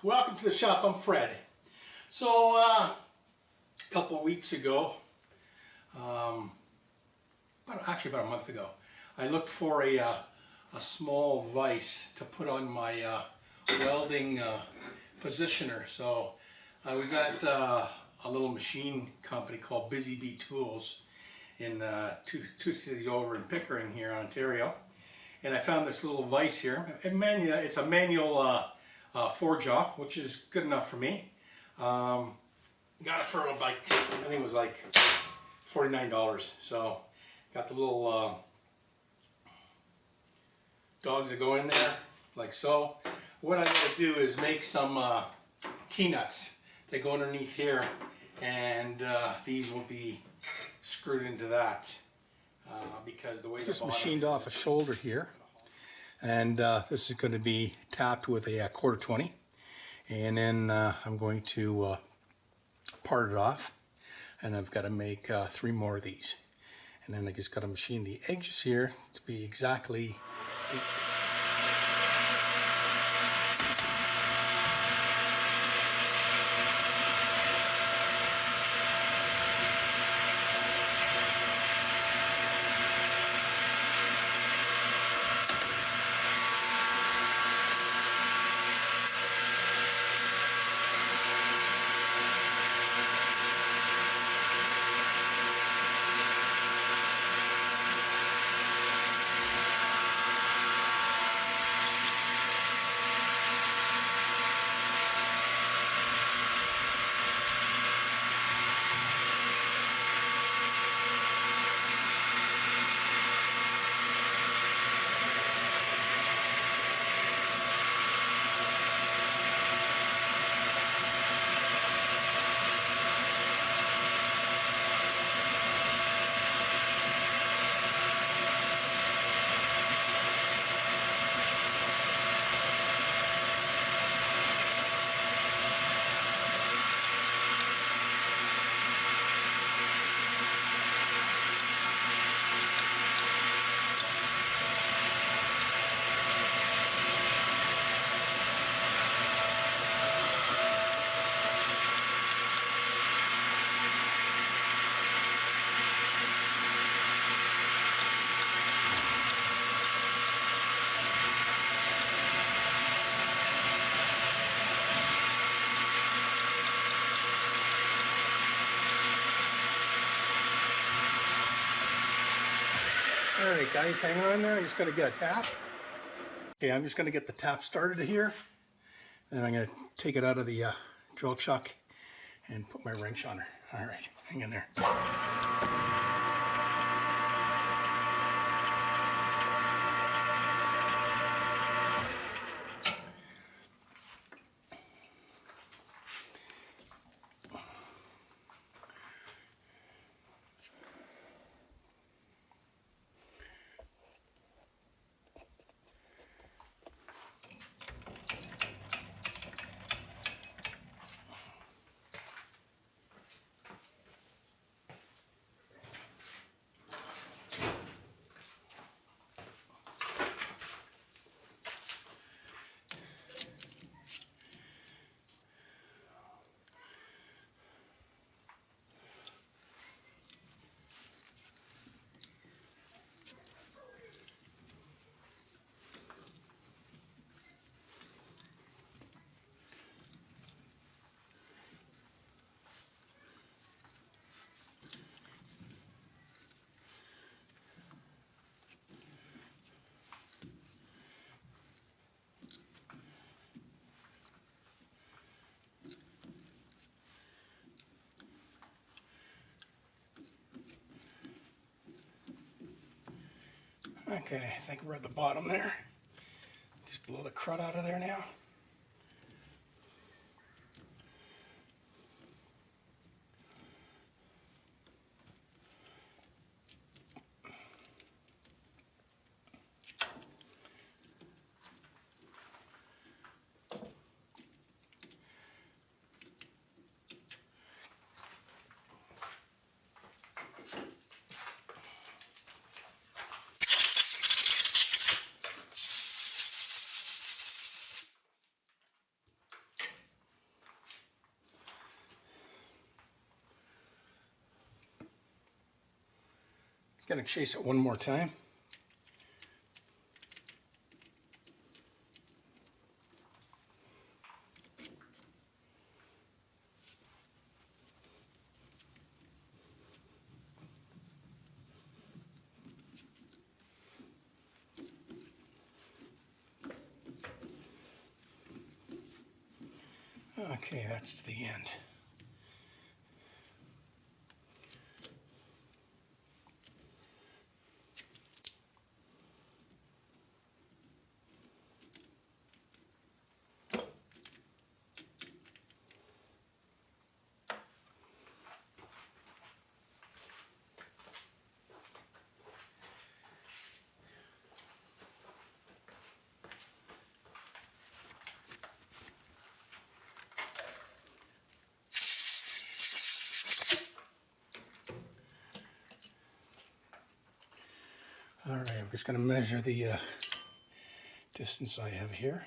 Welcome to the shop. I'm Fred. So a couple of weeks ago, actually about a month ago, I looked for a small vise to put on my welding positioner. So I was at a little machine company called Busy Bee Tools in two cities over in Pickering here, Ontario, and I found this little vise here. It's a manual 4-jaw, which is good enough for me. Got it for like, I think it was like $49. So got the little dogs that go in there, like so. What I'm going to do is make some T-nuts. They go underneath here, and these will be screwed into that because the way just machined off a shoulder here, and this is going to be tapped with a quarter 20, and then I'm going to part it off, and I've got to make 3 more of these, and then I just got to machine the edges here to be exactly 8. Alright guys, hang on there. I'm just going to get a tap. Okay, I'm just going to get the tap started here. Then I'm going to take it out of the drill chuck and put my wrench on her. Alright, hang in there. Okay, I think we're at the bottom there. Just blow the crud out of there now. Gonna chase it one more time. Okay, that's the end. All right, I'm just going to measure the distance I have here.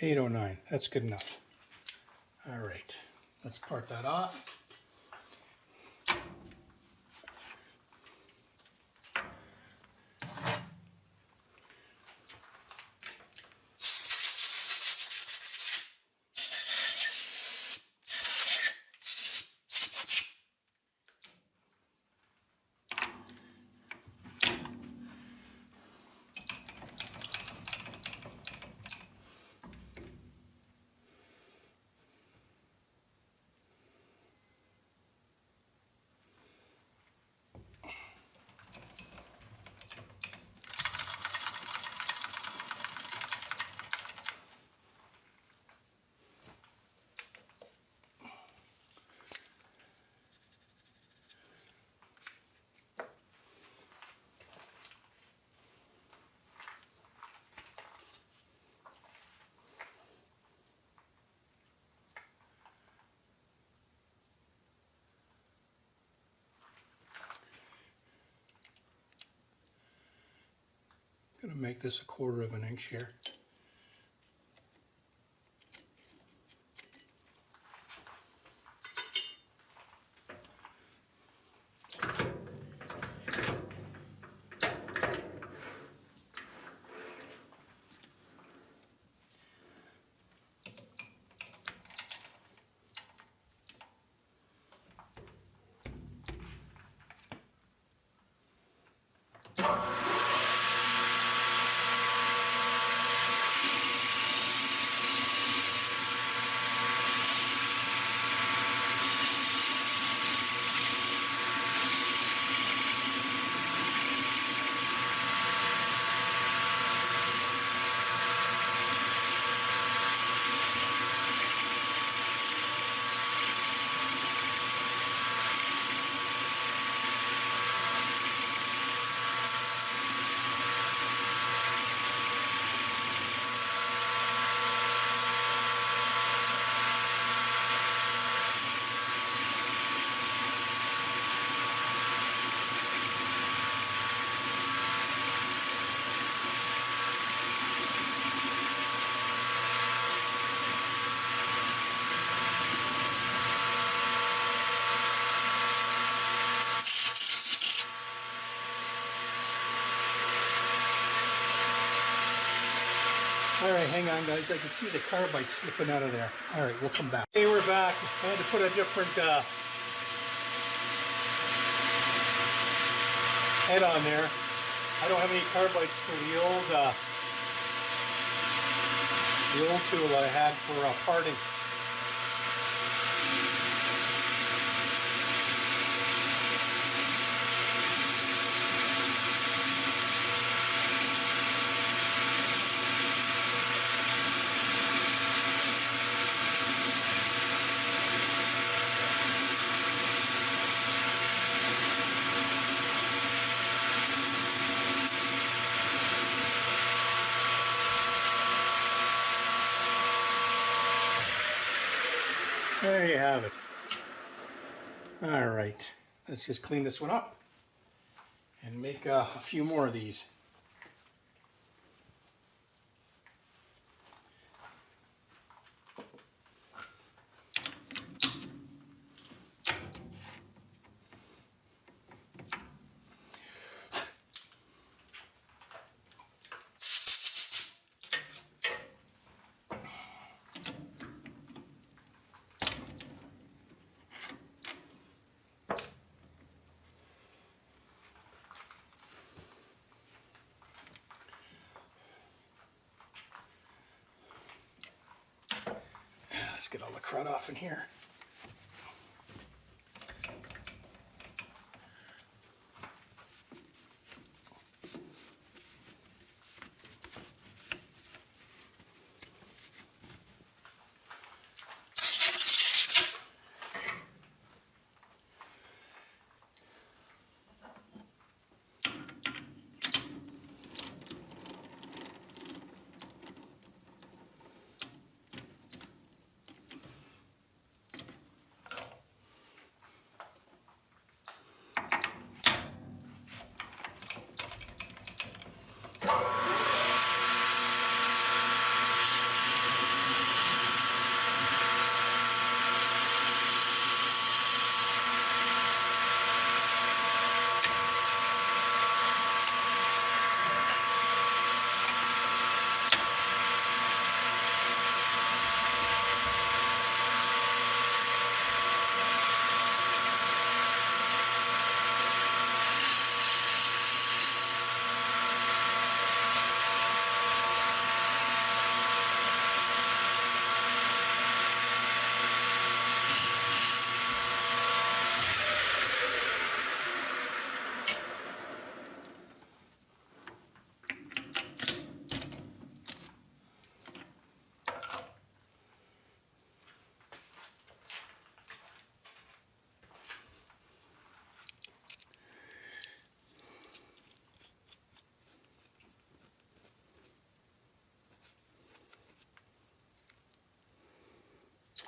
.809, that's good enough. All right, let's part that off. I'm going to make this 1/4 of an inch here. All right, hang on, guys. I can see the carbide slipping out of there. All right, we'll come back. Hey, we're back. I had to put a different head on there. I don't have any carbides for the old tool I had for parting. There you have it. All right, let's just clean this one up. and make a few more of these. Let's get all the crud off in here.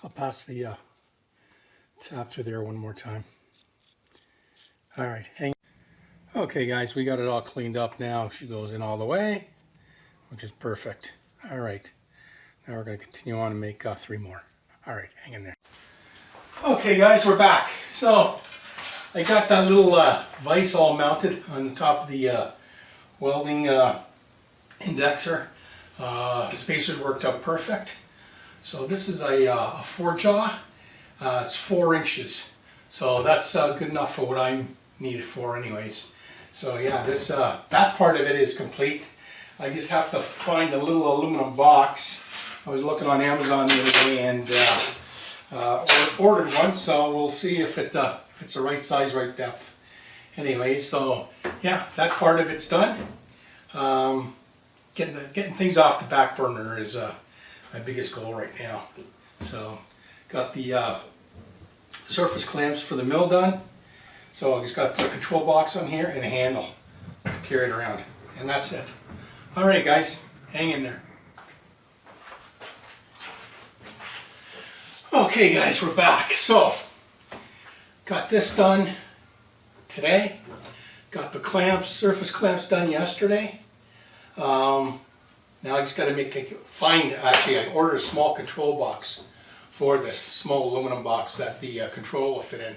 I'll pass the tap through there one more time. All right, hang. Okay guys, we got it all cleaned up now. She goes in all the way, which is perfect. All right, now we're going to continue on and make 3 more. All right, hang in there. Okay guys, we're back. So I got that little vise all mounted on the top of the welding indexer. The spacers worked out perfect. So this is a 4-jaw. It's 4 inches. So that's good enough for what I need it for anyways. So yeah, this that part of it is complete. I just have to find a little aluminum box. I was looking on Amazon the other day and ordered one, so we'll see if it's the right size, right depth. Anyway, so yeah, that part of it's done. Getting things off the back burner is my biggest goal right now. So got the surface clamps for the mill done. So I just got to put a control box on here and a handle to carry it around. And that's it. Alright guys, hang in there. Okay guys, we're back. So, got this done today. Got the clamps, surface clamps done yesterday. Now I just got to actually I ordered a small control box for this small aluminum box that the control will fit in.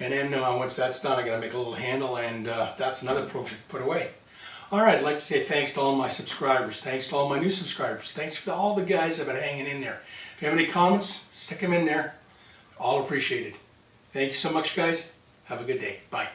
And then once that's done, I got to make a little handle, and that's another project to put away. All right, I'd like to say thanks to all my subscribers. Thanks to all my new subscribers. Thanks to all the guys that have been hanging in there. If you have any comments, stick them in there. All appreciated. Thank you so much, guys. Have a good day. Bye.